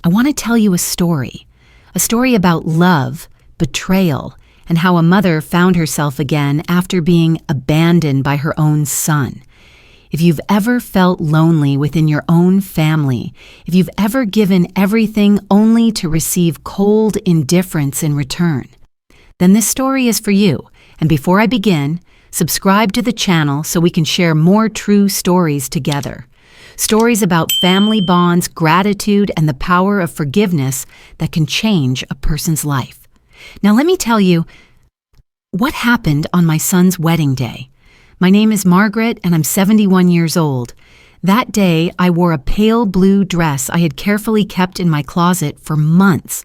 I want to tell you a story about love, betrayal, and how a mother found herself again after being abandoned by her own son. If you've ever felt lonely within your own family, if you've ever given everything only to receive cold indifference in return, then this story is for you. And before I begin, subscribe to the channel so we can share more true stories together. Stories about family bonds, gratitude, and the power of forgiveness that can change a person's life. Now let me tell you what happened on my son's wedding day. My name is Margaret, and I'm 71 years old. That day, I wore a pale blue dress I had carefully kept in my closet for months.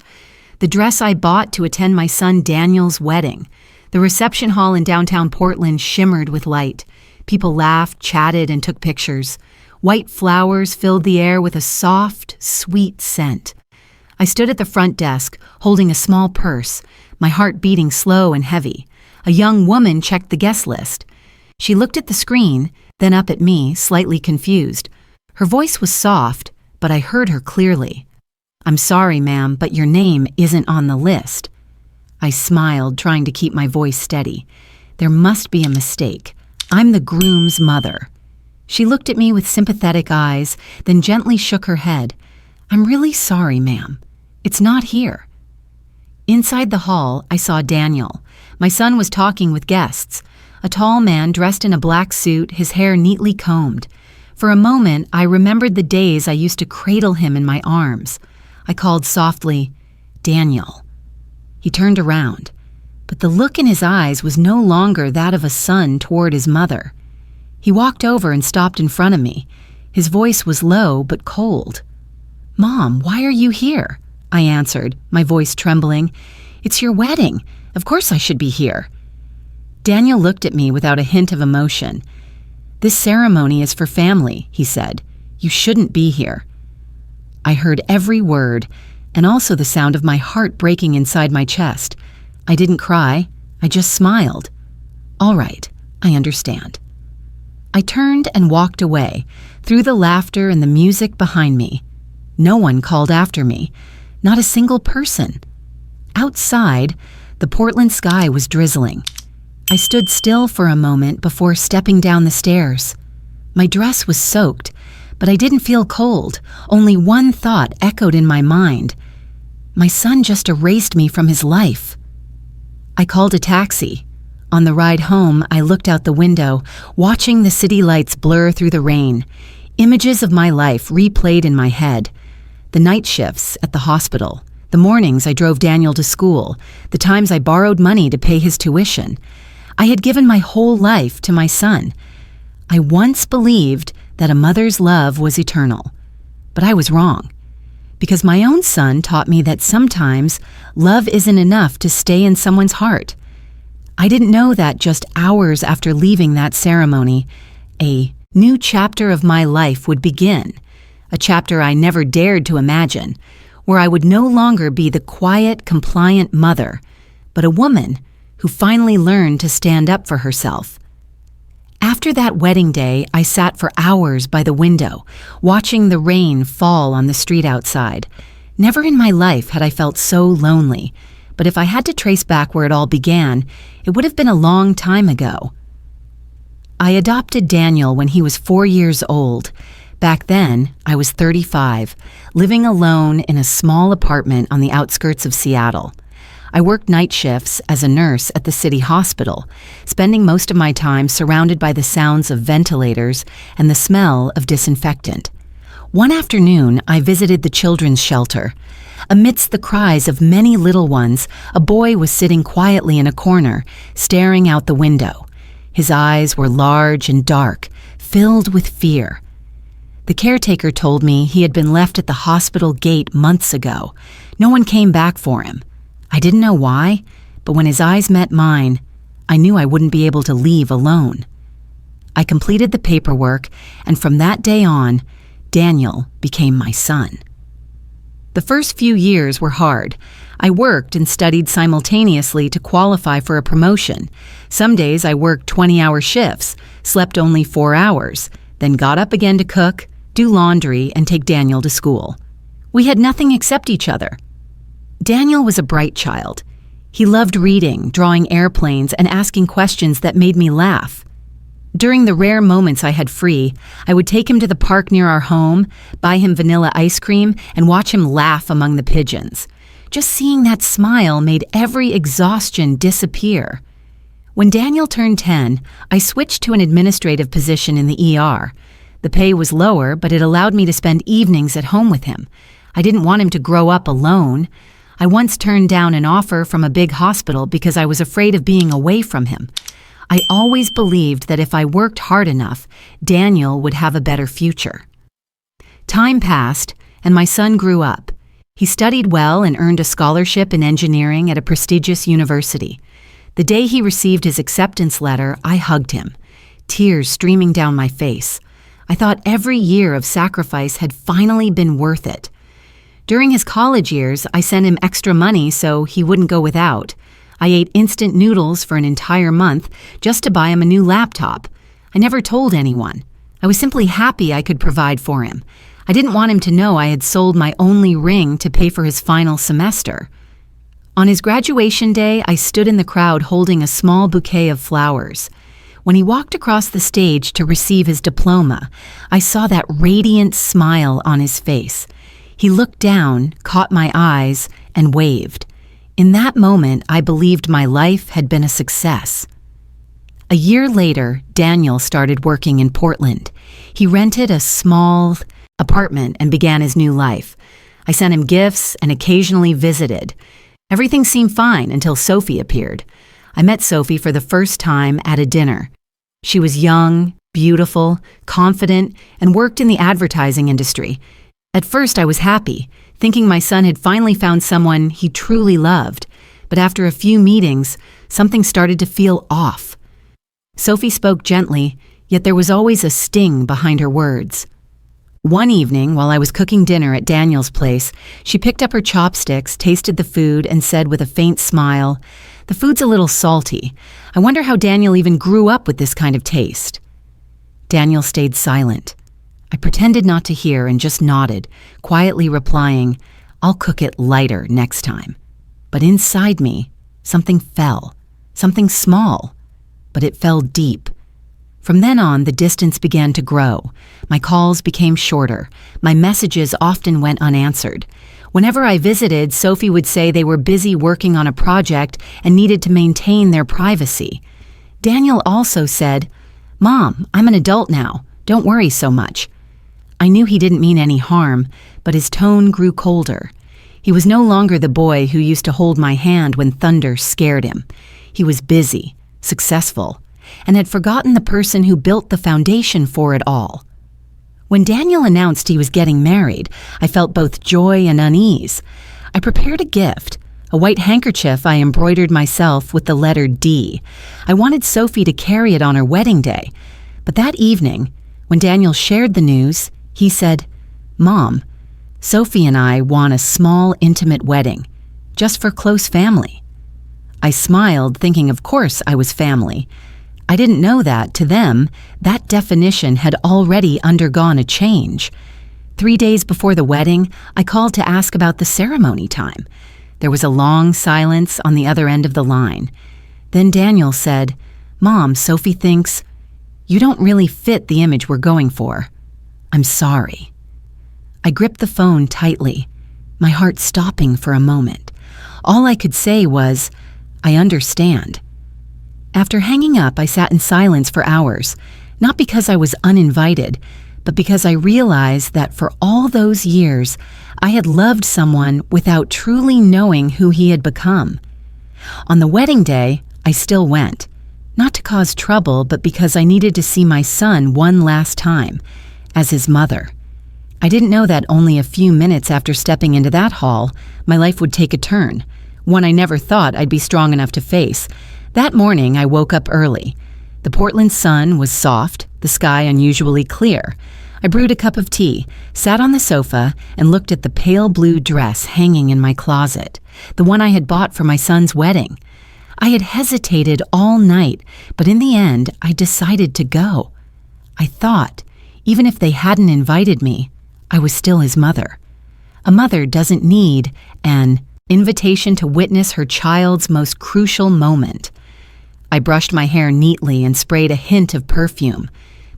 The dress I bought to attend my son Daniel's wedding. The reception hall in downtown Portland shimmered with light. People laughed, chatted, and took pictures. White flowers filled the air with a soft, sweet scent. I stood at the front desk, holding a small purse, my heart beating slow and heavy. A young woman checked the guest list. She looked at the screen, then up at me, slightly confused. Her voice was soft, but I heard her clearly. "I'm sorry, ma'am, but your name isn't on the list." I smiled, trying to keep my voice steady. There must be a mistake. I'm the groom's mother. She looked at me with sympathetic eyes, then gently shook her head. "I'm really sorry, ma'am. It's not here." Inside the hall, I saw Daniel. My son was talking with guests. A tall man dressed in a black suit, his hair neatly combed. For a moment, I remembered the days I used to cradle him in my arms. I called softly, "Daniel." He turned around, but the look in his eyes was no longer that of a son toward his mother. He walked over and stopped in front of me. His voice was low but cold. "Mom, why are you here?" I answered, my voice trembling. "It's your wedding. Of course I should be here." Daniel looked at me without a hint of emotion. "This ceremony is for family," he said. "You shouldn't be here." I heard every word, and also the sound of my heart breaking inside my chest. I didn't cry. I just smiled. "All right, I understand." I turned and walked away, through the laughter and the music behind me. No one called after me, not a single person. Outside, the Portland sky was drizzling. I stood still for a moment before stepping down the stairs. My dress was soaked, but I didn't feel cold. Only one thought echoed in my mind. My son just erased me from his life. I called a taxi. On the ride home, I looked out the window, watching the city lights blur through the rain. Images of my life replayed in my head. The night shifts at the hospital, the mornings I drove Daniel to school, the times I borrowed money to pay his tuition. I had given my whole life to my son. I once believed that a mother's love was eternal, but I was wrong, because my own son taught me that sometimes love isn't enough to stay in someone's heart. I didn't know that just hours after leaving that ceremony, a new chapter of my life would begin, a chapter I never dared to imagine, where I would no longer be the quiet, compliant mother, but a woman who finally learned to stand up for herself. After that wedding day, I sat for hours by the window, watching the rain fall on the street outside. Never in my life had I felt so lonely, but if I had to trace back where it all began, it would have been a long time ago. I adopted Daniel when he was 4 years old. Back then, I was 35, living alone in a small apartment on the outskirts of Seattle. I worked night shifts as a nurse at the city hospital, spending most of my time surrounded by the sounds of ventilators and the smell of disinfectant. One afternoon, I visited the children's shelter. Amidst the cries of many little ones, a boy was sitting quietly in a corner, staring out the window. His eyes were large and dark, filled with fear. The caretaker told me he had been left at the hospital gate months ago. No one came back for him. I didn't know why, but when his eyes met mine, I knew I wouldn't be able to leave alone. I completed the paperwork, and from that day on, Daniel became my son. The first few years were hard. I worked and studied simultaneously to qualify for a promotion. Some days I worked 20-hour shifts, slept only 4 hours, then got up again to cook, do laundry, and take Daniel to school. We had nothing except each other. Daniel was a bright child. He loved reading, drawing airplanes, and asking questions that made me laugh. During the rare moments I had free, I would take him to the park near our home, buy him vanilla ice cream, and watch him laugh among the pigeons. Just seeing that smile made every exhaustion disappear. When Daniel turned 10, I switched to an administrative position in the ER. The pay was lower, but it allowed me to spend evenings at home with him. I didn't want him to grow up alone. I once turned down an offer from a big hospital because I was afraid of being away from him. I always believed that if I worked hard enough, Daniel would have a better future. Time passed, and my son grew up. He studied well and earned a scholarship in engineering at a prestigious university. The day he received his acceptance letter, I hugged him, tears streaming down my face. I thought every year of sacrifice had finally been worth it. During his college years, I sent him extra money so he wouldn't go without. I ate instant noodles for an entire month just to buy him a new laptop. I never told anyone. I was simply happy I could provide for him. I didn't want him to know I had sold my only ring to pay for his final semester. On his graduation day, I stood in the crowd holding a small bouquet of flowers. When he walked across the stage to receive his diploma, I saw that radiant smile on his face. He looked down, caught my eyes, and waved. In that moment, I believed my life had been a success. A year later, Daniel started working in Portland. He rented a small apartment and began his new life. I sent him gifts and occasionally visited. Everything seemed fine until Sophie appeared. I met Sophie for the first time at a dinner. She was young, beautiful, confident, and worked in the advertising industry. At first, I was happy, thinking my son had finally found someone he truly loved. But after a few meetings, something started to feel off. Sophie spoke gently, yet there was always a sting behind her words. One evening, while I was cooking dinner at Daniel's place, she picked up her chopsticks, tasted the food, and said with a faint smile, "The food's a little salty. I wonder how Daniel even grew up with this kind of taste." Daniel stayed silent. I pretended not to hear and just nodded, quietly replying, "I'll cook it lighter next time." But inside me, something fell, something small, but it fell deep. From then on, the distance began to grow. My calls became shorter. My messages often went unanswered. Whenever I visited, Sophie would say they were busy working on a project and needed to maintain their privacy. Daniel also said, "Mom, I'm an adult now. Don't worry so much." I knew he didn't mean any harm, but his tone grew colder. He was no longer the boy who used to hold my hand when thunder scared him. He was busy, successful, and had forgotten the person who built the foundation for it all. When Daniel announced he was getting married, I felt both joy and unease. I prepared a gift, a white handkerchief I embroidered myself with the letter D. I wanted Sophie to carry it on her wedding day. But that evening, when Daniel shared the news, he said, "Mom, Sophie and I want a small, intimate wedding, just for close family." I smiled, thinking of course I was family. I didn't know that, to them, that definition had already undergone a change. 3 days before the wedding, I called to ask about the ceremony time. There was a long silence on the other end of the line. Then Daniel said, "Mom, Sophie thinks you don't really fit the image we're going for. I'm sorry." I gripped the phone tightly, my heart stopping for a moment. All I could say was, "I understand." After hanging up, I sat in silence for hours, not because I was uninvited, but because I realized that for all those years, I had loved someone without truly knowing who he had become. On the wedding day, I still went, not to cause trouble, but because I needed to see my son one last time, as his mother. I didn't know that only a few minutes after stepping into that hall, my life would take a turn, one I never thought I'd be strong enough to face. That morning, I woke up early. The Portland sun was soft, the sky unusually clear. I brewed a cup of tea, sat on the sofa, and looked at the pale blue dress hanging in my closet, the one I had bought for my son's wedding. I had hesitated all night, but in the end, I decided to go. I thought, even if they hadn't invited me, I was still his mother. A mother doesn't need an invitation to witness her child's most crucial moment. I brushed my hair neatly and sprayed a hint of perfume.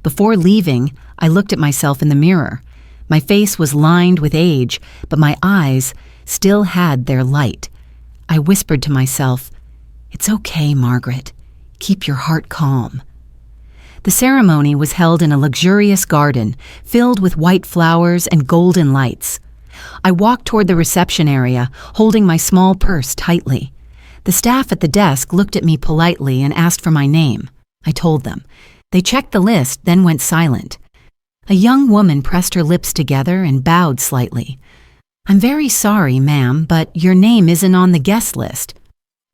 Before leaving, I looked at myself in the mirror. My face was lined with age, but my eyes still had their light. I whispered to myself, "It's okay, Margaret. Keep your heart calm." The ceremony was held in a luxurious garden filled with white flowers and golden lights. I walked toward the reception area, holding my small purse tightly. The staff at the desk looked at me politely and asked for my name. I told them. They checked the list, then went silent. A young woman pressed her lips together and bowed slightly. "I'm very sorry, ma'am, but your name isn't on the guest list."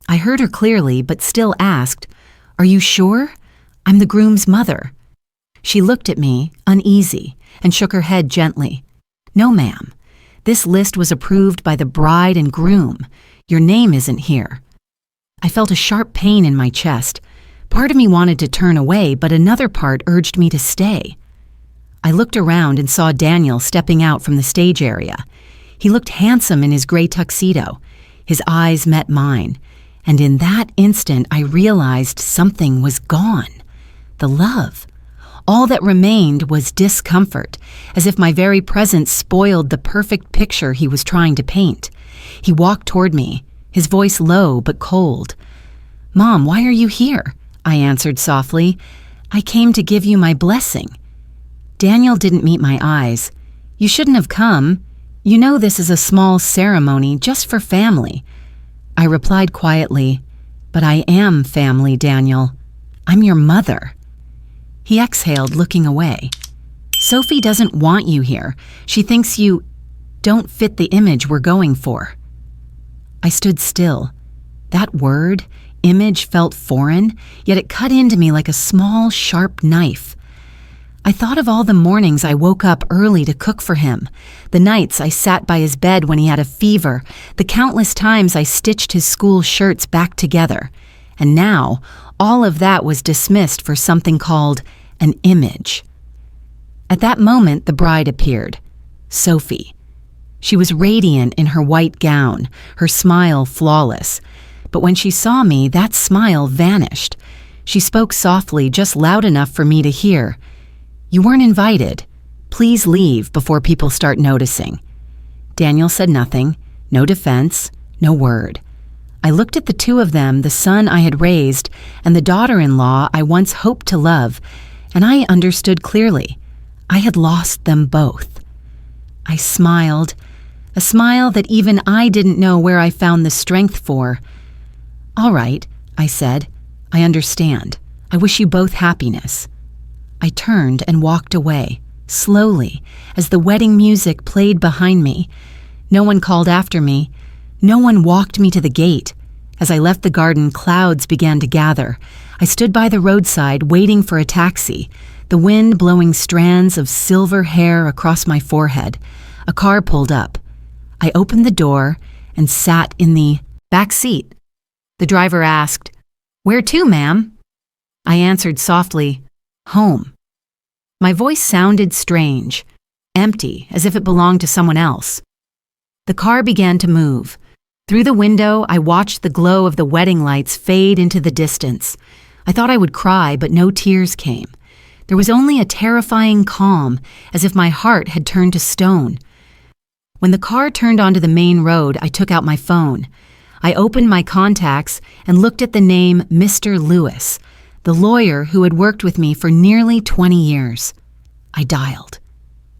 I heard her clearly, but still asked, "Are you sure? I'm the groom's mother." She looked at me, uneasy, and shook her head gently. "No, ma'am. This list was approved by the bride and groom. Your name isn't here." I felt a sharp pain in my chest. Part of me wanted to turn away, but another part urged me to stay. I looked around and saw Daniel stepping out from the stage area. He looked handsome in his gray tuxedo. His eyes met mine, and in that instant I realized something was gone. The love. All that remained was discomfort, as if my very presence spoiled the perfect picture he was trying to paint. He walked toward me, his voice low but cold. "Mom, why are you here?" I answered softly. "I came to give you my blessing." Daniel didn't meet my eyes. "You shouldn't have come. You know this is a small ceremony just for family." I replied quietly, "But I am family, Daniel. I'm your mother." He exhaled, looking away. "Sophie doesn't want you here. She thinks you don't fit the image we're going for." I stood still. That word, image, felt foreign, yet it cut into me like a small, sharp knife. I thought of all the mornings I woke up early to cook for him, the nights I sat by his bed when he had a fever, the countless times I stitched his school shirts back together. And now, all of that was dismissed for something called an image. At that moment, the bride appeared, Sophie. She was radiant in her white gown, her smile flawless. But when she saw me, that smile vanished. She spoke softly, just loud enough for me to hear. "You weren't invited. Please leave before people start noticing." Daniel said nothing, no defense, no word. I looked at the two of them, the son I had raised and the daughter-in-law I once hoped to love, and I understood clearly. I had lost them both. I smiled, a smile that even I didn't know where I found the strength for. "All right," I said. "I understand. I wish you both happiness." I turned and walked away, slowly, as the wedding music played behind me. No one called after me. No one walked me to the gate. As I left the garden, clouds began to gather. I stood by the roadside, waiting for a taxi, the wind blowing strands of silver hair across my forehead. A car pulled up. I opened the door and sat in the back seat. The driver asked, "Where to, ma'am?" I answered softly, "Home." My voice sounded strange, empty, as if it belonged to someone else. The car began to move. Through the window, I watched the glow of the wedding lights fade into the distance. I thought I would cry, but no tears came. There was only a terrifying calm, as if my heart had turned to stone. When the car turned onto the main road, I took out my phone. I opened my contacts and looked at the name Mr. Lewis, the lawyer who had worked with me for nearly 20 years. I dialed.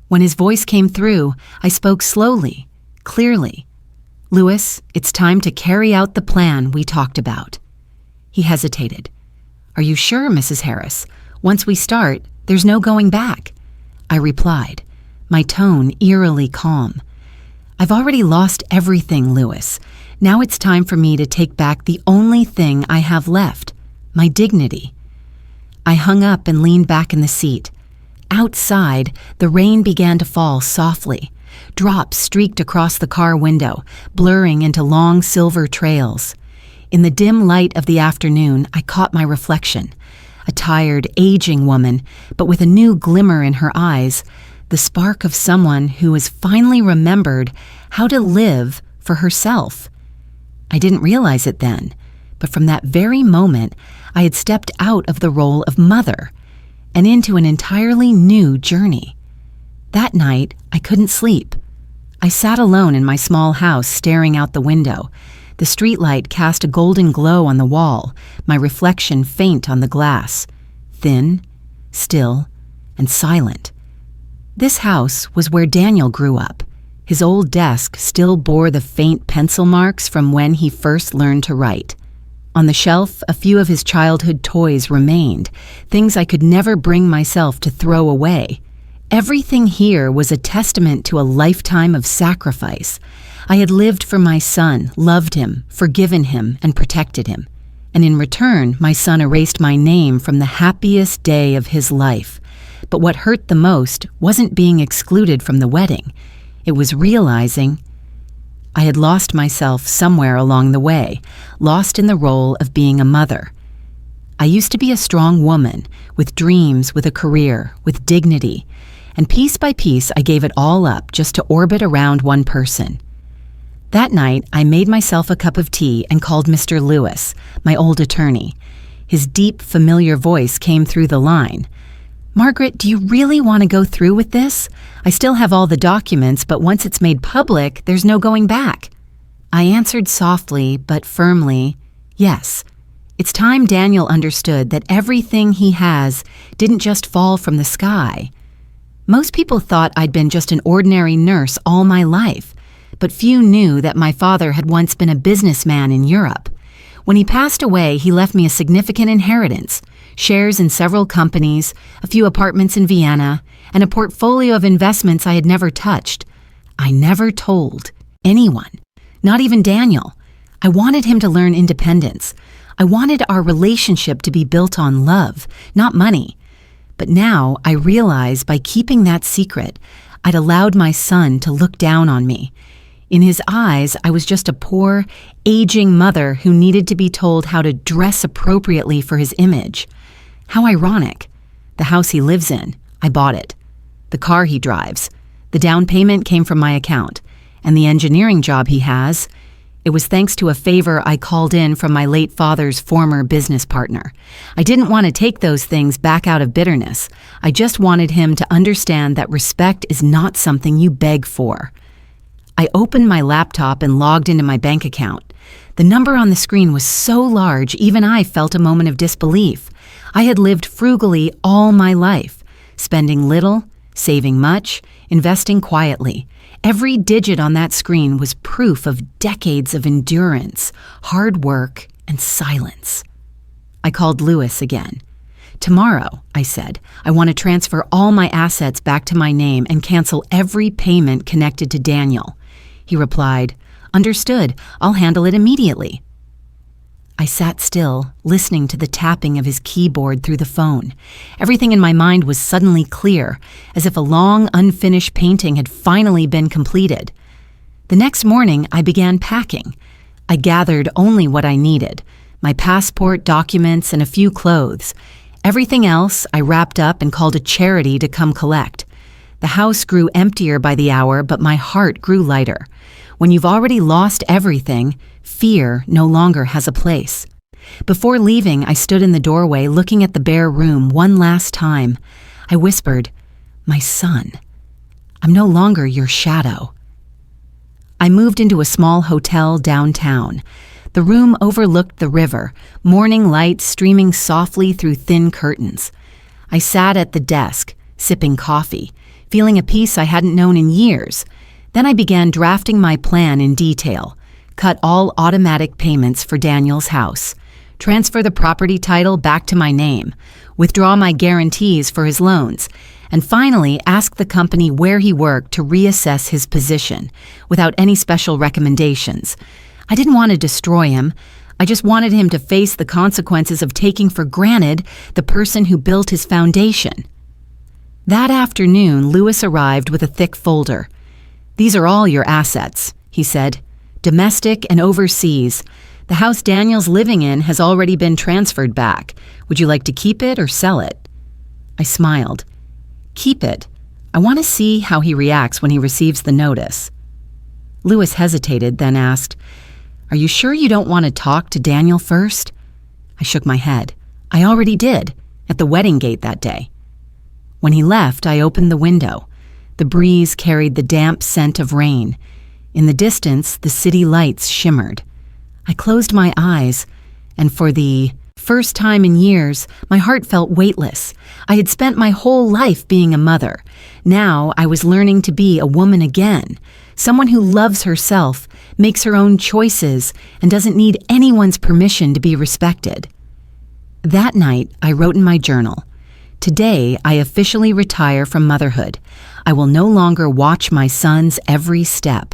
When his voice came through, I spoke slowly, clearly. "Lewis, it's time to carry out the plan we talked about." He hesitated. "Are you sure, Mrs. Harris? Once we start, there's no going back." I replied, my tone eerily calm. "I've already lost everything, Lewis. Now it's time for me to take back the only thing I have left, my dignity." I hung up and leaned back in the seat. Outside, the rain began to fall softly. Drops streaked across the car window, blurring into long silver trails. In the dim light of the afternoon, I caught my reflection. A tired, aging woman, but with a new glimmer in her eyes, the spark of someone who has finally remembered how to live for herself. I didn't realize it then, but from that very moment, I had stepped out of the role of mother and into an entirely new journey. That night, I couldn't sleep. I sat alone in my small house staring out the window. The streetlight cast a golden glow on the wall, my reflection faint on the glass, thin, still, and silent. This house was where Daniel grew up. His old desk still bore the faint pencil marks from when he first learned to write. On the shelf, a few of his childhood toys remained, things I could never bring myself to throw away. Everything here was a testament to a lifetime of sacrifice. I had lived for my son, loved him, forgiven him, and protected him. And in return, my son erased my name from the happiest day of his life. But what hurt the most wasn't being excluded from the wedding. It was realizing I had lost myself somewhere along the way, lost in the role of being a mother. I used to be a strong woman, with dreams, with a career, with dignity. And piece by piece, I gave it all up just to orbit around one person. That night, I made myself a cup of tea and called Mr. Lewis, my old attorney. His deep, familiar voice came through the line. "Margaret, do you really want to go through with this? I still have all the documents, but once it's made public, there's no going back." I answered softly but firmly, "Yes." It's time Daniel understood that everything he has didn't just fall from the sky. Most people thought I'd been just an ordinary nurse all my life, but few knew that my father had once been a businessman in Europe. When he passed away, he left me a significant inheritance, shares in several companies, a few apartments in Vienna, and a portfolio of investments I had never touched. I never told anyone, not even Daniel. I wanted him to learn independence. I wanted our relationship to be built on love, not money. But now I realize by keeping that secret, I'd allowed my son to look down on me. In his eyes, I was just a poor, aging mother who needed to be told how to dress appropriately for his image. How ironic. The house he lives in, I bought it. The car he drives, the down payment came from my account. And the engineering job he has, it was thanks to a favor I called in from my late father's former business partner. I didn't want to take those things back out of bitterness. I just wanted him to understand that respect is not something you beg for. I opened my laptop and logged into my bank account. The number on the screen was so large, even I felt a moment of disbelief. I had lived frugally all my life, spending little, saving much, investing quietly. Every digit on that screen was proof of decades of endurance, hard work, and silence. I called Lewis again. "Tomorrow," I said, "I want to transfer all my assets back to my name and cancel every payment connected to Daniel." He replied, "Understood, I'll handle it immediately." I sat still, listening to the tapping of his keyboard through the phone. Everything in my mind was suddenly clear, as if a long, unfinished painting had finally been completed. The next morning, I began packing. I gathered only what I needed, my passport, documents, and a few clothes. Everything else I wrapped up and called a charity to come collect. The house grew emptier by the hour, but my heart grew lighter. When you've already lost everything, fear no longer has a place. Before leaving, I stood in the doorway looking at the bare room one last time. I whispered, "My son, I'm no longer your shadow." I moved into a small hotel downtown. The room overlooked the river, morning light streaming softly through thin curtains. I sat at the desk, sipping coffee, feeling a peace I hadn't known in years. Then I began drafting my plan in detail, cut all automatic payments for Daniel's house, transfer the property title back to my name, withdraw my guarantees for his loans, and finally ask the company where he worked to reassess his position without any special recommendations. I didn't want to destroy him. I just wanted him to face the consequences of taking for granted the person who built his foundation. That afternoon, Lewis arrived with a thick folder. "These are all your assets," he said. "Domestic and overseas. The house Daniel's living in has already been transferred back. Would you like to keep it or sell it?" I smiled. "Keep it. I want to see how he reacts when he receives the notice." Lewis hesitated, then asked, "Are you sure you don't want to talk to Daniel first?" I shook my head. I already did, at the wedding gate that day. When he left, I opened the window. The breeze carried the damp scent of rain. In the distance, the city lights shimmered. I closed my eyes, and for the first time in years, my heart felt weightless. I had spent my whole life being a mother. Now I was learning to be a woman again, someone who loves herself, makes her own choices, and doesn't need anyone's permission to be respected. That night, I wrote in my journal, "Today, I officially retire from motherhood. I will no longer watch my son's every step.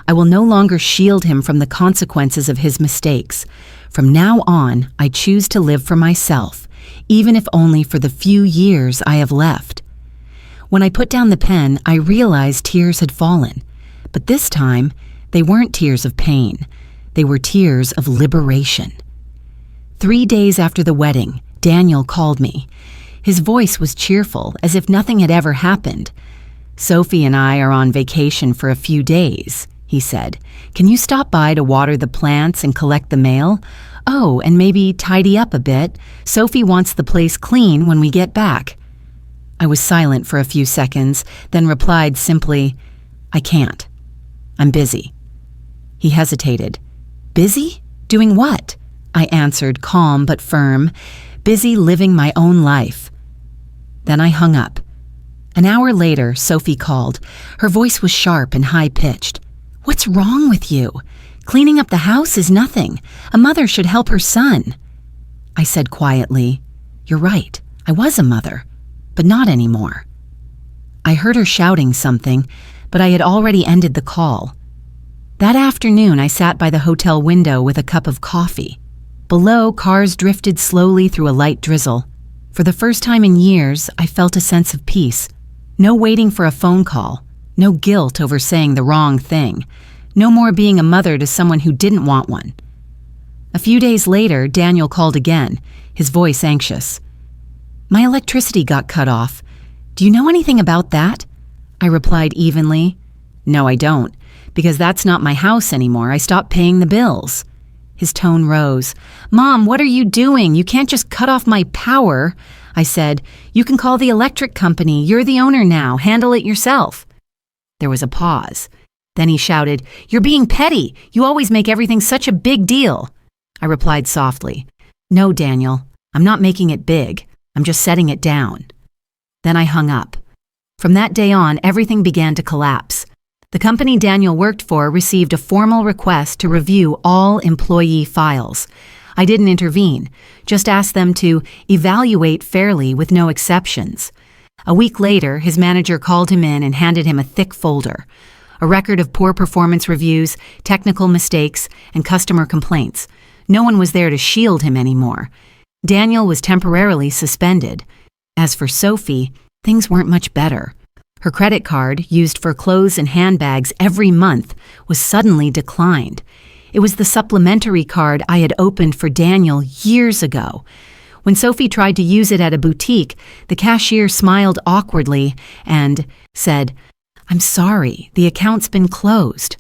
I will no longer shield him from the consequences of his mistakes. From now on, I choose to live for myself, even if only for the few years I have left." When I put down the pen, I realized tears had fallen. But this time, they weren't tears of pain. They were tears of liberation. 3 days after the wedding, Daniel called me. His voice was cheerful, as if nothing had ever happened. "Sophie and I are on vacation for a few days," he said. "Can you stop by to water the plants and collect the mail? Oh, and maybe tidy up a bit. Sophie wants the place clean when we get back." I was silent for a few seconds, then replied simply, "I can't. I'm busy." He hesitated. "Busy? Doing what?" I answered, calm but firm. "Busy living my own life." Then I hung up. An hour later, Sophie called. Her voice was sharp and high-pitched. "What's wrong with you? Cleaning up the house is nothing. A mother should help her son." I said quietly, "You're right. I was a mother, but not anymore." I heard her shouting something, but I had already ended the call. That afternoon, I sat by the hotel window with a cup of coffee. Below, cars drifted slowly through a light drizzle. For the first time in years, I felt a sense of peace. No waiting for a phone call. No guilt over saying the wrong thing. No more being a mother to someone who didn't want one. A few days later, Daniel called again, his voice anxious. "My electricity got cut off. Do you know anything about that?" I replied evenly, "No, I don't, because that's not my house anymore. I stopped paying the bills." His tone rose. "Mom, what are you doing? You can't just cut off my power." I said, "You can call the electric company. You're the owner now. Handle it yourself." There was a pause. Then he shouted, "You're being petty. You always make everything such a big deal." I replied softly, "No, Daniel, I'm not making it big. I'm just setting it down." Then I hung up. From that day on, everything began to collapse. The company Daniel worked for received a formal request to review all employee files. I didn't intervene, just asked them to evaluate fairly with no exceptions. A week later, his manager called him in and handed him a thick folder, a record of poor performance reviews, technical mistakes, and customer complaints. No one was there to shield him anymore. Daniel was temporarily suspended. As for Sophie, things weren't much better. Her credit card, used for clothes and handbags every month, was suddenly declined. It was the supplementary card I had opened for Daniel years ago. When Sophie tried to use it at a boutique, the cashier smiled awkwardly and said, "I'm sorry, the account's been closed."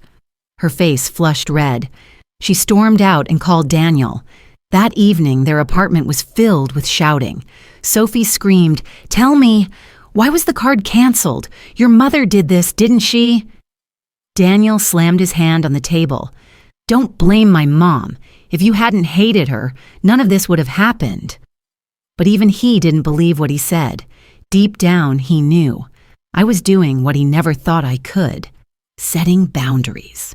Her face flushed red. She stormed out and called Daniel. That evening, their apartment was filled with shouting. Sophie screamed, "Tell me, why was the card canceled? Your mother did this, didn't she?" Daniel slammed his hand on the table. "Don't blame my mom. If you hadn't hated her, none of this would have happened." But even he didn't believe what he said. Deep down, he knew. I was doing what he never thought I could, setting boundaries.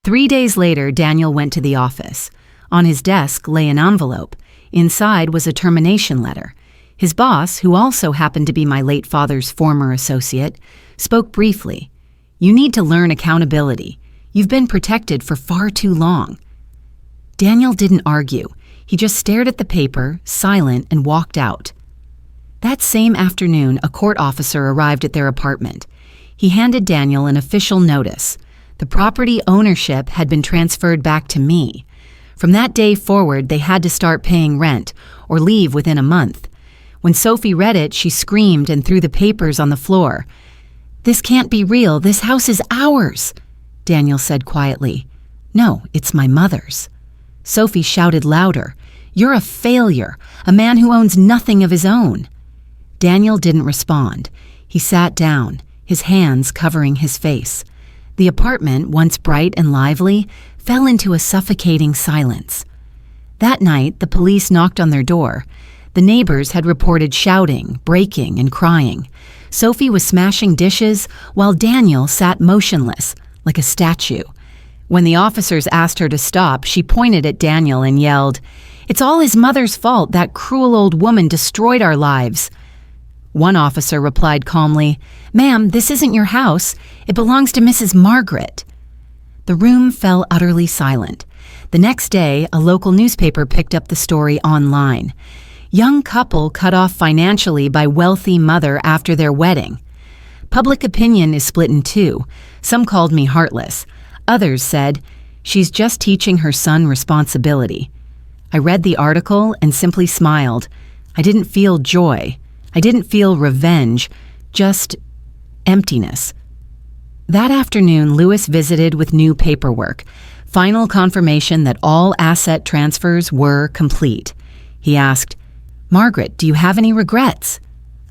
3 days later, Daniel went to the office. On his desk lay an envelope. Inside was a termination letter. His boss, who also happened to be my late father's former associate, spoke briefly. "You need to learn accountability. You've been protected for far too long." Daniel didn't argue. He just stared at the paper, silent, and walked out. That same afternoon, a court officer arrived at their apartment. He handed Daniel an official notice. The property ownership had been transferred back to me. From that day forward, they had to start paying rent or leave within a month. When Sophie read it, she screamed and threw the papers on the floor. "This can't be real. This house is ours." Daniel said quietly. "No, it's my mother's." Sophie shouted louder. "You're a failure, a man who owns nothing of his own." Daniel didn't respond. He sat down, his hands covering his face. The apartment, once bright and lively, fell into a suffocating silence. That night, the police knocked on their door. The neighbors had reported shouting, breaking, and crying. Sophie was smashing dishes while Daniel sat motionless, like a statue. When the officers asked her to stop, she pointed at Daniel and yelled, "It's all his mother's fault. That cruel old woman destroyed our lives." One officer replied calmly, "Ma'am, this isn't your house. It belongs to Mrs. Margaret." The room fell utterly silent. The next day, a local newspaper picked up the story online. Young couple cut off financially by wealthy mother after their wedding. Public opinion is split in two. Some called me heartless. Others said, "She's just teaching her son responsibility." I read the article and simply smiled. I didn't feel joy. I didn't feel revenge, just emptiness. That afternoon, Lewis visited with new paperwork, final confirmation that all asset transfers were complete. He asked, "Margaret, do you have any regrets?"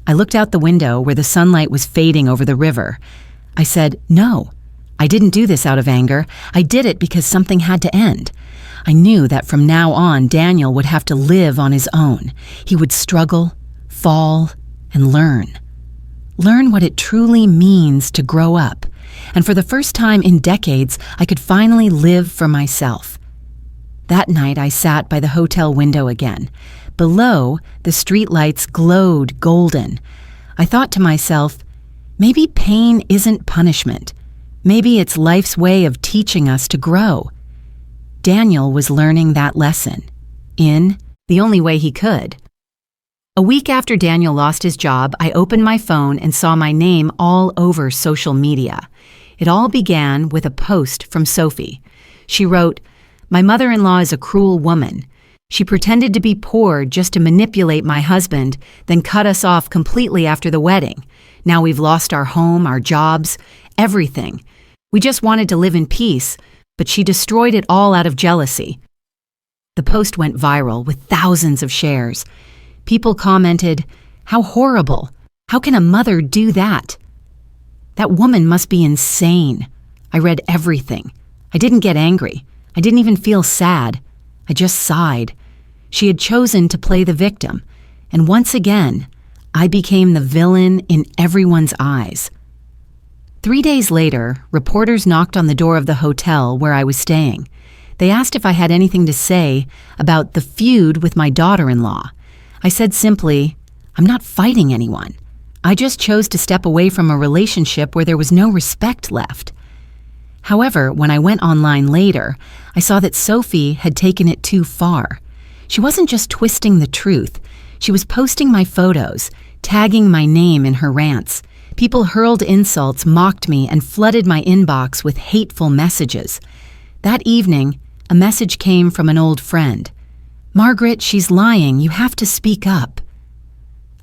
I looked out the window where the sunlight was fading over the river. I said, "No, I didn't do this out of anger. I did it because something had to end." I knew that from now on, Daniel would have to live on his own. He would struggle, fall, and learn. Learn what it truly means to grow up. And for the first time in decades, I could finally live for myself. That night, I sat by the hotel window again. Below, the streetlights glowed golden. I thought to myself, maybe pain isn't punishment. Maybe it's life's way of teaching us to grow. Daniel was learning that lesson in the only way he could. A week after Daniel lost his job, I opened my phone and saw my name all over social media. It all began with a post from Sophie. She wrote, "My mother-in-law is a cruel woman. She pretended to be poor just to manipulate my husband, then cut us off completely after the wedding. Now we've lost our home, our jobs, everything. We just wanted to live in peace, but she destroyed it all out of jealousy." The post went viral with thousands of shares. People commented, "How horrible! How can a mother do that? That woman must be insane." I read everything. I didn't get angry. I didn't even feel sad. I just sighed. She had chosen to play the victim, and once again, I became the villain in everyone's eyes. 3 days later, reporters knocked on the door of the hotel where I was staying. They asked if I had anything to say about the feud with my daughter-in-law. I said simply, "I'm not fighting anyone. I just chose to step away from a relationship where there was no respect left." However, when I went online later, I saw that Sophie had taken it too far. She wasn't just twisting the truth. She was posting my photos, tagging my name in her rants. People hurled insults, mocked me, and flooded my inbox with hateful messages. That evening, a message came from an old friend. "Margaret, she's lying. You have to speak up."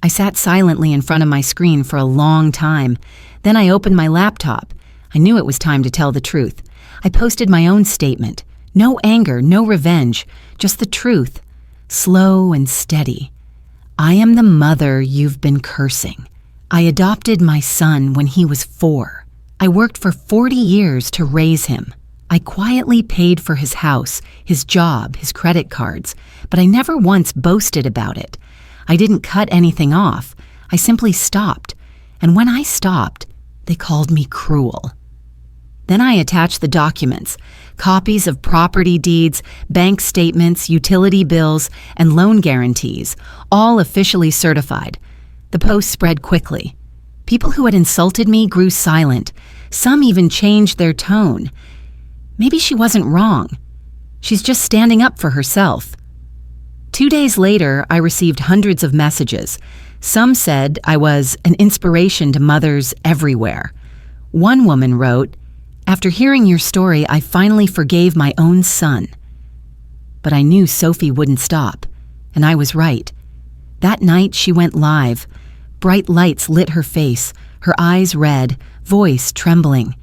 I sat silently in front of my screen for a long time. Then I opened my laptop. I knew it was time to tell the truth. I posted my own statement. No anger, no revenge, just the truth. Slow and steady. "I am the mother you've been cursing. I adopted my son when he was 4. I worked for 40 years to raise him. I quietly paid for his house, his job, his credit cards, but I never once boasted about it. I didn't cut anything off. I simply stopped. And when I stopped, they called me cruel." Then I attached the documents, copies of property deeds, bank statements, utility bills, and loan guarantees, all officially certified. The post spread quickly. People who had insulted me grew silent. Some even changed their tone. Maybe she wasn't wrong. She's just standing up for herself. 2 days later, I received hundreds of messages. Some said I was an inspiration to mothers everywhere. One woman wrote, "After hearing your story, I finally forgave my own son." But I knew Sophie wouldn't stop, and I was right. That night, she went live. Bright lights lit her face, her eyes red, voice trembling.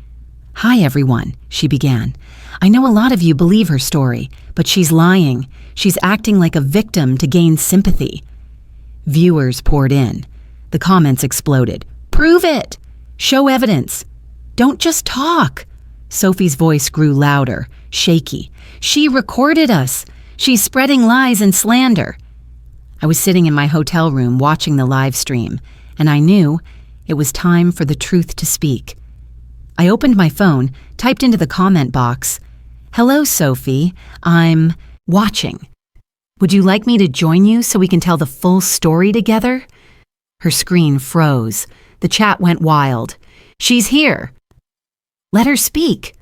"Hi, everyone," she began. "I know a lot of you believe her story, but she's lying. She's acting like a victim to gain sympathy." Viewers poured in. The comments exploded. "Prove it! Show evidence! Don't just talk!" Sophie's voice grew louder, shaky. "She recorded us! She's spreading lies and slander!" I was sitting in my hotel room watching the live stream, and I knew it was time for the truth to speak. I opened my phone, typed into the comment box, "Hello, Sophie. I'm watching. Would you like me to join you so we can tell the full story together?" Her screen froze. The chat went wild. "She's here. Let her speak.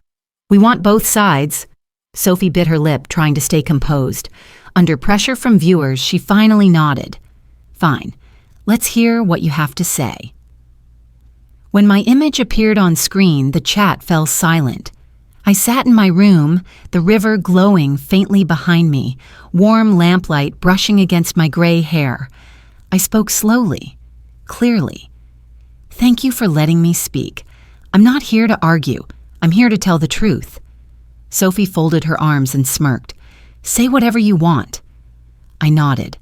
We want both sides." Sophie bit her lip, trying to stay composed. Under pressure from viewers, she finally nodded. "Fine. Let's hear what you have to say." When my image appeared on screen, the chat fell silent. I sat in my room, the river glowing faintly behind me, warm lamplight brushing against my gray hair. I spoke slowly, clearly. "Thank you for letting me speak. I'm not here to argue. I'm here to tell the truth." Sophie folded her arms and smirked. "Say whatever you want." I nodded.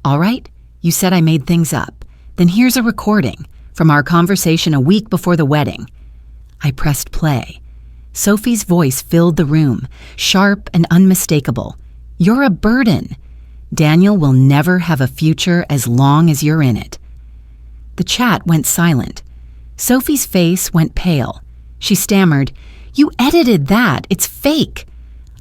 "All right, you said I made things up. Then here's a recording from our conversation a week before the wedding." I pressed play. Sophie's voice filled the room, sharp and unmistakable. "You're a burden. Daniel will never have a future as long as you're in it." The chat went silent. Sophie's face went pale. She stammered, "You edited that. It's fake."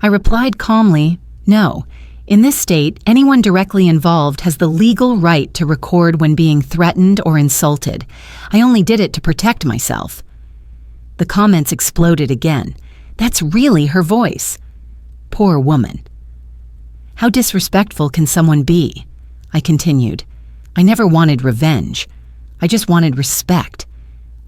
I replied calmly, "No. In this state, anyone directly involved has the legal right to record when being threatened or insulted. I only did it to protect myself." The comments exploded again. "That's really her voice." Poor woman. "How disrespectful can someone be?" I continued. "I never wanted revenge. I just wanted respect.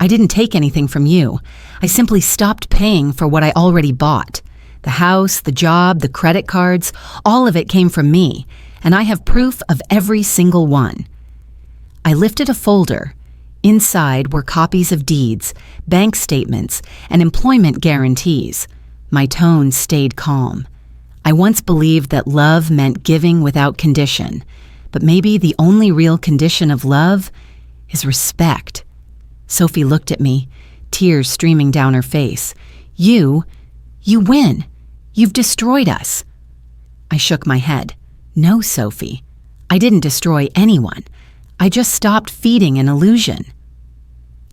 I didn't take anything from you. I simply stopped paying for what I already bought. The house, the job, the credit cards, all of it came from me, and I have proof of every single one." I lifted a folder. Inside were copies of deeds, bank statements, and employment guarantees. My tone stayed calm. I once believed that love meant giving without condition, but maybe the only real condition of love is respect. Sophie looked at me, tears streaming down her face. You win. You've destroyed us." I shook my head. "No, Sophie. I didn't destroy anyone. I just stopped feeding an illusion."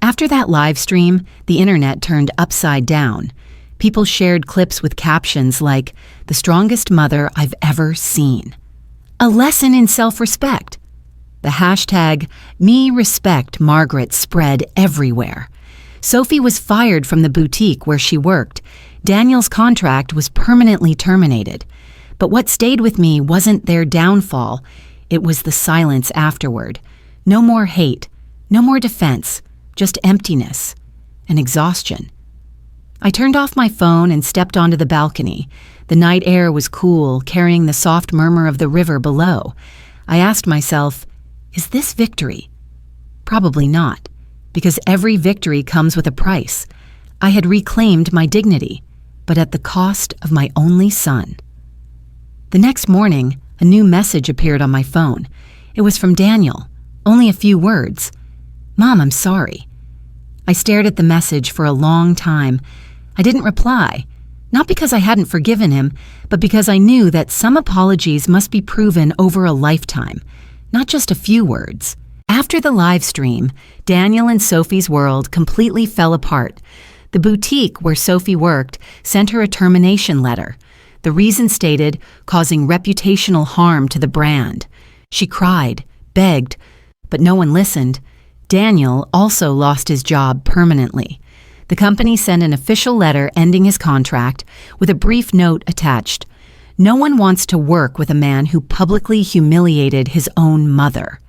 After that live stream, the internet turned upside down. People shared clips with captions like, "The strongest mother I've ever seen." "A lesson in self-respect." The hashtag #MeRespectMargaret spread everywhere. Sophie was fired from the boutique where she worked. Daniel's contract was permanently terminated. But what stayed with me wasn't their downfall, it was the silence afterward. No more hate, no more defense, just emptiness and exhaustion. I turned off my phone and stepped onto the balcony. The night air was cool, carrying the soft murmur of the river below. I asked myself, is this victory? Probably not, because every victory comes with a price. I had reclaimed my dignity, but at the cost of my only son. The next morning, a new message appeared on my phone. It was from Daniel, only a few words. "Mom, I'm sorry." I stared at the message for a long time. I didn't reply, not because I hadn't forgiven him, but because I knew that some apologies must be proven over a lifetime, not just a few words. After the live stream, Daniel and Sophie's world completely fell apart. The boutique where Sophie worked sent her a termination letter. The reason stated, causing reputational harm to the brand. She cried, begged, but no one listened. Daniel also lost his job permanently. The company sent an official letter ending his contract with a brief note attached. No one wants to work with a man who publicly humiliated his own mother.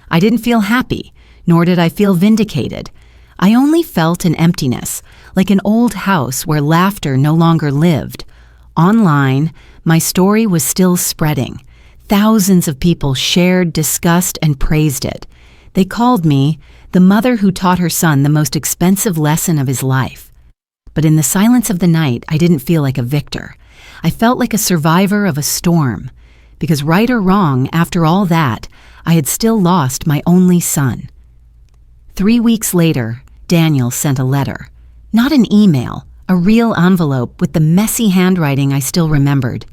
I didn't feel happy, nor did I feel vindicated. I only felt an emptiness, like an old house where laughter no longer lived. Online, my story was still spreading. Thousands of people shared, discussed, and praised it. They called me the mother who taught her son the most expensive lesson of his life. But in the silence of the night, I didn't feel like a victor. I felt like a survivor of a storm, because right or wrong, after all that, I had still lost my only son. 3 weeks later, Daniel sent a letter. Not an email, a real envelope with the messy handwriting I still remembered.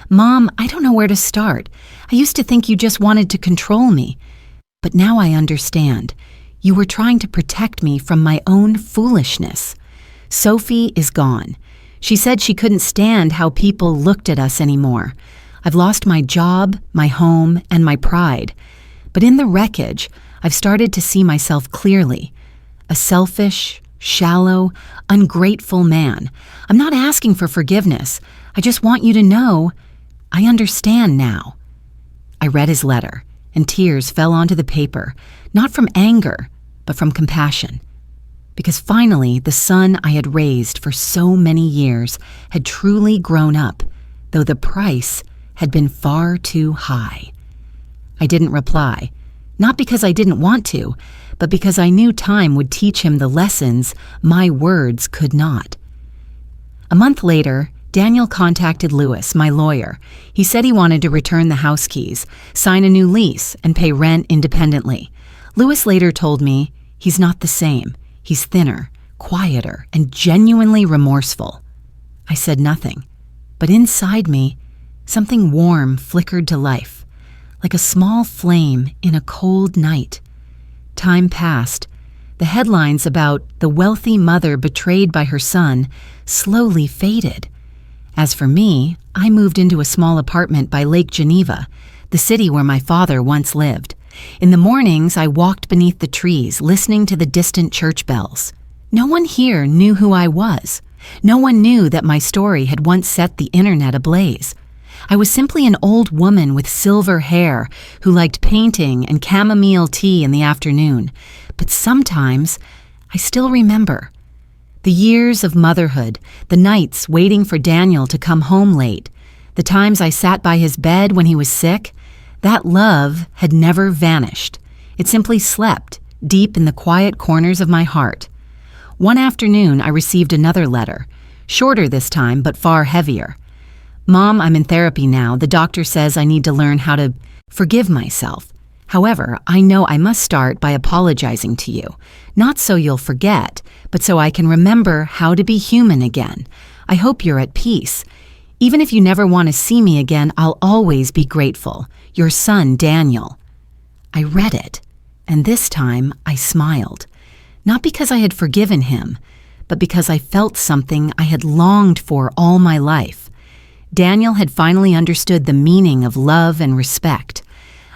"Mom, I don't know where to start. I used to think you just wanted to control me. But now I understand. You were trying to protect me from my own foolishness. Sophie is gone. She said she couldn't stand how people looked at us anymore. I've lost my job, my home, and my pride. But in the wreckage, I've started to see myself clearly. A selfish, shallow, ungrateful man. I'm not asking for forgiveness. I just want you to know I understand now." I read his letter, and tears fell onto the paper, not from anger, but from compassion. Because finally, the son I had raised for so many years had truly grown up, though the price had been far too high. I didn't reply, not because I didn't want to, but because I knew time would teach him the lessons my words could not. A month later, Daniel contacted Lewis, my lawyer. He said he wanted to return the house keys, sign a new lease, and pay rent independently. Lewis later told me he's not the same. He's thinner, quieter, and genuinely remorseful. I said nothing, but inside me, something warm flickered to life, like a small flame in a cold night. Time passed. The headlines about the wealthy mother betrayed by her son slowly faded. As for me, I moved into a small apartment by Lake Geneva, the city where my father once lived. In the mornings, I walked beneath the trees, listening to the distant church bells. No one here knew who I was. No one knew that my story had once set the internet ablaze. I was simply an old woman with silver hair who liked painting and chamomile tea in the afternoon. But sometimes, I still remember. The years of motherhood, the nights waiting for Daniel to come home late, the times I sat by his bed when he was sick, that love had never vanished. It simply slept deep in the quiet corners of my heart. One afternoon, I received another letter, shorter this time, but far heavier. "Mom, I'm in therapy now. The doctor says I need to learn how to forgive myself. However, I know I must start by apologizing to you, not so you'll forget, but so I can remember how to be human again. I hope you're at peace. Even if you never want to see me again, I'll always be grateful. Your son, Daniel." I read it, and this time I smiled. Not because I had forgiven him, but because I felt something I had longed for all my life. Daniel had finally understood the meaning of love and respect.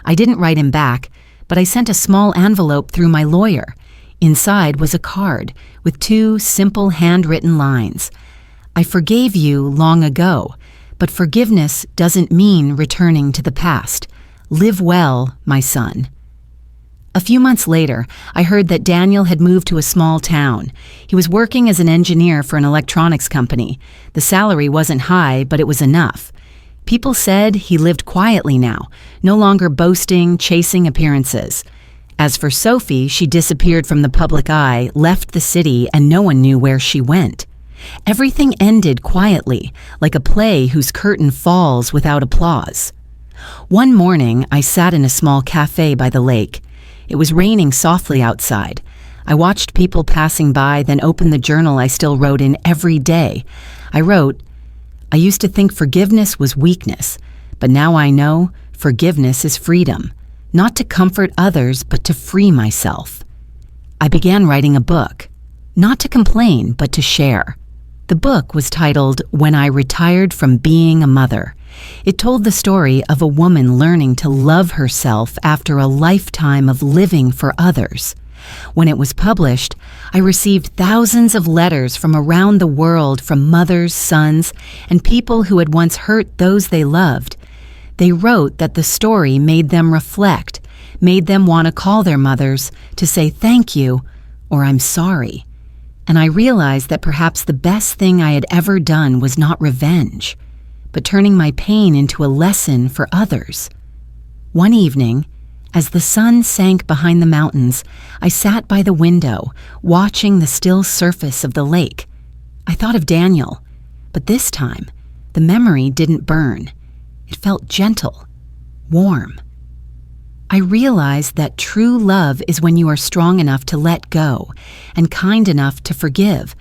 I didn't write him back, but I sent a small envelope through my lawyer. Inside was a card with 2 simple handwritten lines. "I forgave you long ago, but forgiveness doesn't mean returning to the past. Live well, my son." A few months later, I heard that Daniel had moved to a small town. He was working as an engineer for an electronics company. The salary wasn't high, but it was enough. People said he lived quietly now, no longer boasting, chasing appearances. As for Sophie, she disappeared from the public eye, left the city, and no one knew where she went. Everything ended quietly, like a play whose curtain falls without applause. One morning, I sat in a small cafe by the lake. It was raining softly outside. I watched people passing by, then opened the journal I still wrote in every day. I wrote, "I used to think forgiveness was weakness, but now I know forgiveness is freedom, not to comfort others, but to free myself." I began writing a book, not to complain, but to share. The book was titled When I Retired from Being a Mother. It told the story of a woman learning to love herself after a lifetime of living for others. When it was published, I received thousands of letters from around the world from mothers, sons, and people who had once hurt those they loved. They wrote that the story made them reflect, made them want to call their mothers to say thank you or I'm sorry. And I realized that perhaps the best thing I had ever done was not revenge, but turning my pain into a lesson for others. One evening, as the sun sank behind the mountains, I sat by the window, watching the still surface of the lake. I thought of Daniel, but this time, the memory didn't burn. It felt gentle, warm. I realized that true love is when you are strong enough to let go and kind enough to forgive,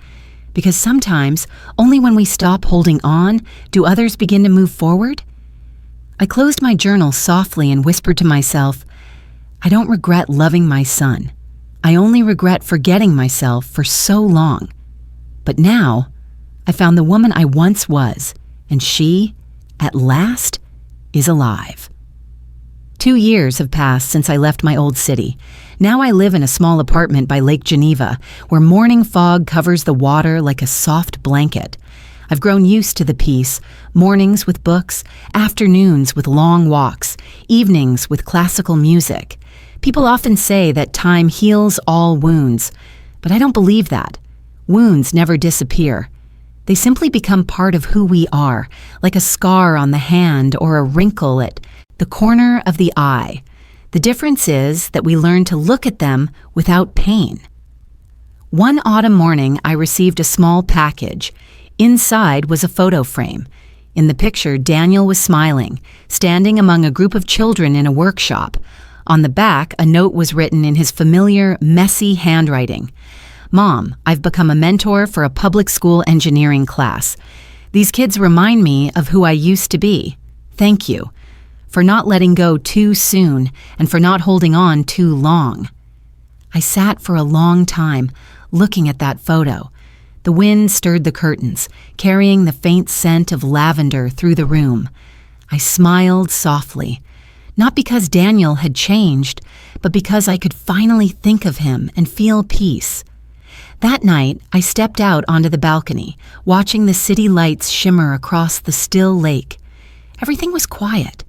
because sometimes only when we stop holding on do others begin to move forward. I closed my journal softly and whispered to myself, I don't regret loving my son. I only regret forgetting myself for so long. But now, I found the woman I once was, and she, at last, is alive. 2 years have passed since I left my old city. Now I live in a small apartment by Lake Geneva, where morning fog covers the water like a soft blanket. I've grown used to the peace, mornings with books, afternoons with long walks, evenings with classical music. People often say that time heals all wounds, but I don't believe that. Wounds never disappear. They simply become part of who we are, like a scar on the hand or a wrinkle at the corner of the eye. The difference is that we learn to look at them without pain. One autumn morning, I received a small package. Inside was a photo frame. In the picture, Daniel was smiling, standing among a group of children in a workshop. On the back, a note was written in his familiar, messy handwriting. Mom, I've become a mentor for a public school engineering class. These kids remind me of who I used to be. Thank you for not letting go too soon and for not holding on too long. I sat for a long time looking at that photo. The wind stirred the curtains, carrying the faint scent of lavender through the room. I smiled softly, not because Daniel had changed, but because I could finally think of him and feel peace. That night, I stepped out onto the balcony, watching the city lights shimmer across the still lake. Everything was quiet.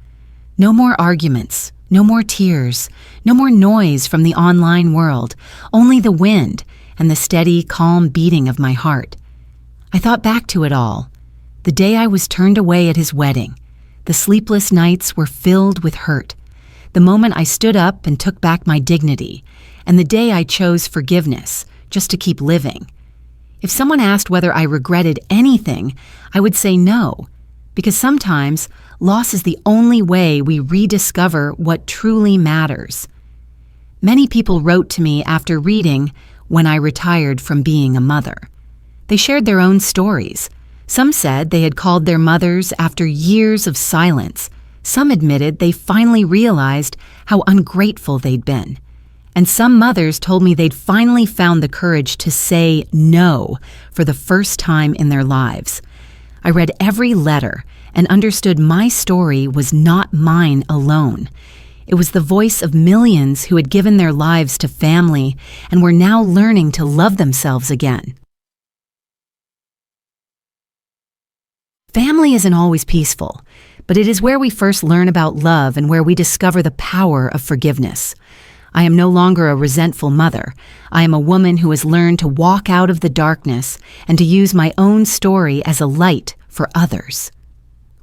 No more arguments, no more tears, no more noise from the online world, only the wind and the steady, calm beating of my heart. I thought back to it all. The day I was turned away at his wedding. The sleepless nights were filled with hurt. The moment I stood up and took back my dignity. And the day I chose forgiveness, just to keep living. If someone asked whether I regretted anything, I would say no, because sometimes loss is the only way we rediscover what truly matters. Many people wrote to me after reading When I Retired from Being a Mother. They shared their own stories. Some said they had called their mothers after years of silence. Some admitted they finally realized how ungrateful they'd been. And some mothers told me they'd finally found the courage to say no for the first time in their lives. I read every letter and understood my story was not mine alone. It was the voice of millions who had given their lives to family and were now learning to love themselves again. Family isn't always peaceful, but it is where we first learn about love and where we discover the power of forgiveness. I am no longer a resentful mother. I am a woman who has learned to walk out of the darkness and to use my own story as a light for others.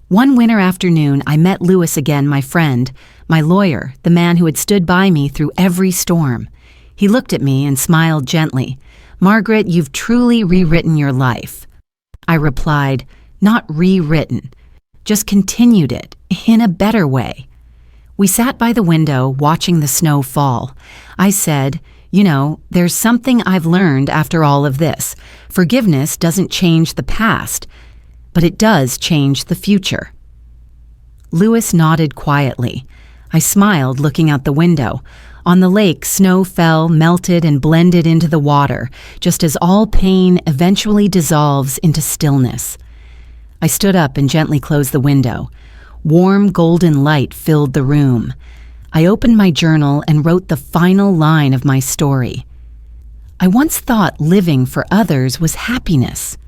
One winter afternoon, I met Louis again, my friend, my lawyer, the man who had stood by me through every storm. He looked at me and smiled gently. "Margaret, you've truly rewritten your life." I replied, "Not rewritten, just continued it in a better way." We sat by the window watching the snow fall. I said, "You know, there's something I've learned after all of this. Forgiveness doesn't change the past, but it does change the future." Louis nodded quietly. I smiled, looking out the window. On the lake, snow fell, melted, and blended into the water, just as all pain eventually dissolves into stillness. I stood up and gently closed the window. Warm golden light filled the room. I opened my journal and wrote the final line of my story. I once thought living for others was happiness.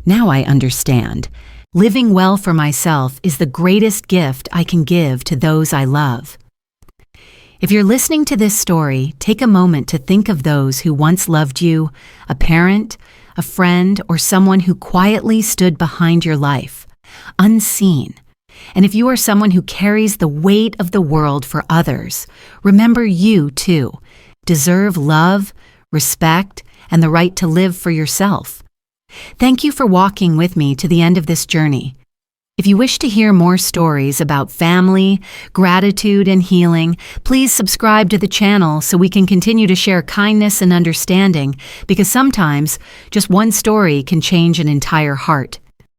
Now I understand. Living well for myself is the greatest gift I can give to those I love. If you're listening to this story, take a moment to think of those who once loved you, a parent, a friend, or someone who quietly stood behind your life, unseen. And if you are someone who carries the weight of the world for others, remember you, too, deserve love, respect, and the right to live for yourself. Thank you for walking with me to the end of this journey. If you wish to hear more stories about family, gratitude, and healing, please subscribe to the channel so we can continue to share kindness and understanding, because sometimes just one story can change an entire heart.